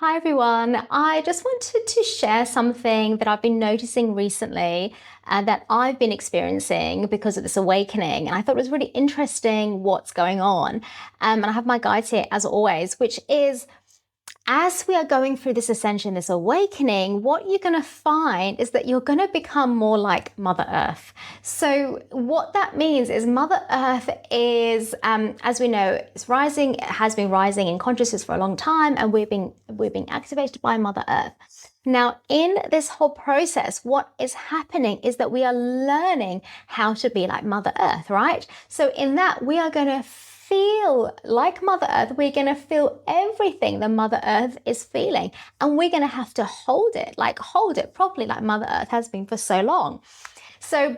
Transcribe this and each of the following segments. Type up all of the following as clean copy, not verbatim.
Hi everyone. I just wanted to share something that I've been noticing recently and that I've been experiencing because of this awakening. And I thought it was really interesting what's going on. And I have my guides here as always, which is as we are going through this ascension, this awakening, what you're going to find is that you're going to become more like Mother Earth. So, what that means is Mother Earth is, as we know, it's rising. It has been rising in consciousness for a long time, and we're being activated by Mother Earth. Now, in this whole process, what is happening is that we are learning how to be like Mother Earth, right? So, in that, we are going to feel like Mother Earth. We're going to feel everything that Mother Earth is feeling, and we're going to have to hold it properly, like Mother Earth has been for so long. So,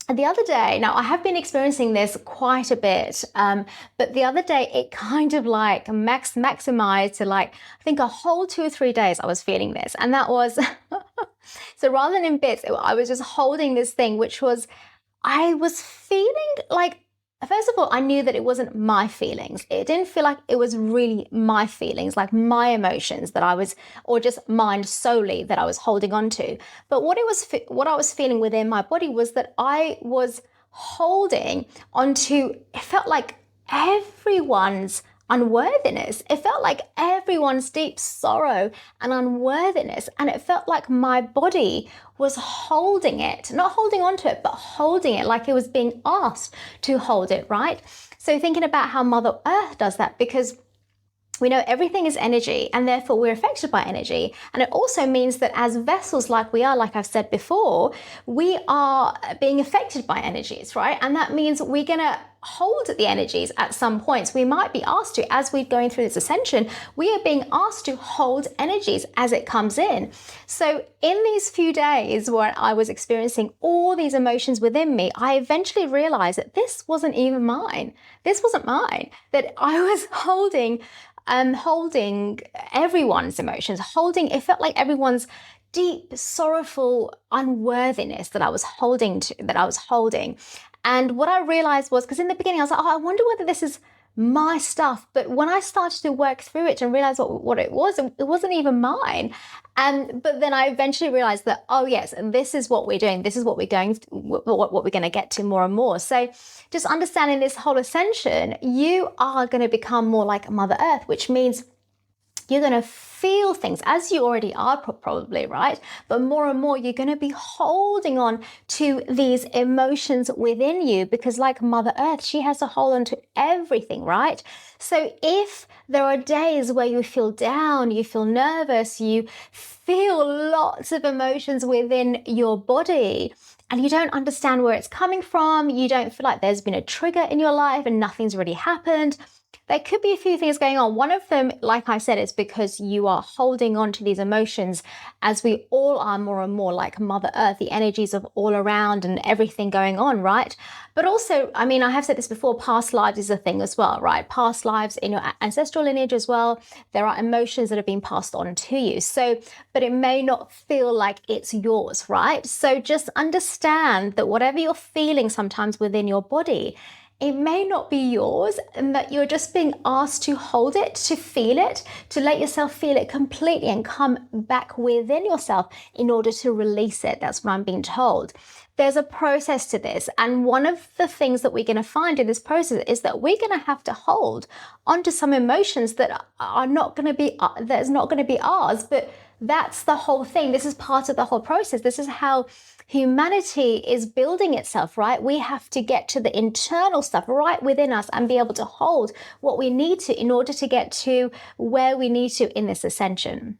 the other day, now I have been experiencing this quite a bit, but the other day it kind of like maximized to like, I think a whole 2 or 3 days I was feeling this. And that was, so rather than in bits, I was just holding this thing, which was, I was feeling like, first of all, I knew that it wasn't my feelings. It didn't feel like it was really my feelings, like my emotions that I was, or just mine solely that I was holding on to. But what I was feeling within my body was that I was holding onto, it felt like everyone's unworthiness. It felt like everyone's deep sorrow and unworthiness. And it felt like my body was holding it, not holding onto it, but holding it like it was being asked to hold it, right? So thinking about how Mother Earth does that, because we know everything is energy and therefore we're affected by energy. And it also means that as vessels, like we are, like I've said before, we are being affected by energies, right? And that means we're going to hold the energies at some points. We might be asked to, as we're going through this ascension, we are being asked to hold energies as it comes in. So in these few days where I was experiencing all these emotions within me, I eventually realized that this wasn't even mine. This wasn't mine, that I was holding everyone's emotions, it felt like everyone's deep, sorrowful unworthiness that I was holding. And what I realized was, because in the beginning I was like, oh, I wonder whether this is my stuff. But when I started to work through it and realize what it wasn't even mine. But then I eventually realized that, oh yes, and this is what we're doing. This is what we're what we're going to get to more and more. So just understanding this whole ascension, you are going to become more like Mother Earth, which means you're going to feel things as you already are, probably, right? But more and more, you're going to be holding on to these emotions within you, because like Mother Earth, she has a hold on to everything, right? So if there are days where you feel down, you feel nervous, you feel lots of emotions within your body, and you don't understand where it's coming from, you don't feel like there's been a trigger in your life and nothing's really happened, there could be a few things going on. One of them, like I said, is because you are holding on to these emotions, as we all are more and more like Mother Earth, the energies of all around and everything going on, right? But also, I mean, I have said this before, past lives is a thing as well, right? Past lives in your ancestral lineage as well. There are emotions that have been passed on to you. So, but it may not feel like it's yours, right? So just understand that whatever you're feeling sometimes within your body, it may not be yours, and that you're just being asked to hold it, to feel it, to let yourself feel it completely and come back within yourself in order to release it. That's what I'm being told. There's a process to this. And one of the things that we're going to find in this process is that we're going to have to hold onto some emotions that are not going to be, that's not going to be ours, but that's the whole thing. This is part of the whole process. This is how humanity is building itself, right? We have to get to the internal stuff right within us and be able to hold what we need to in order to get to where we need to in this ascension.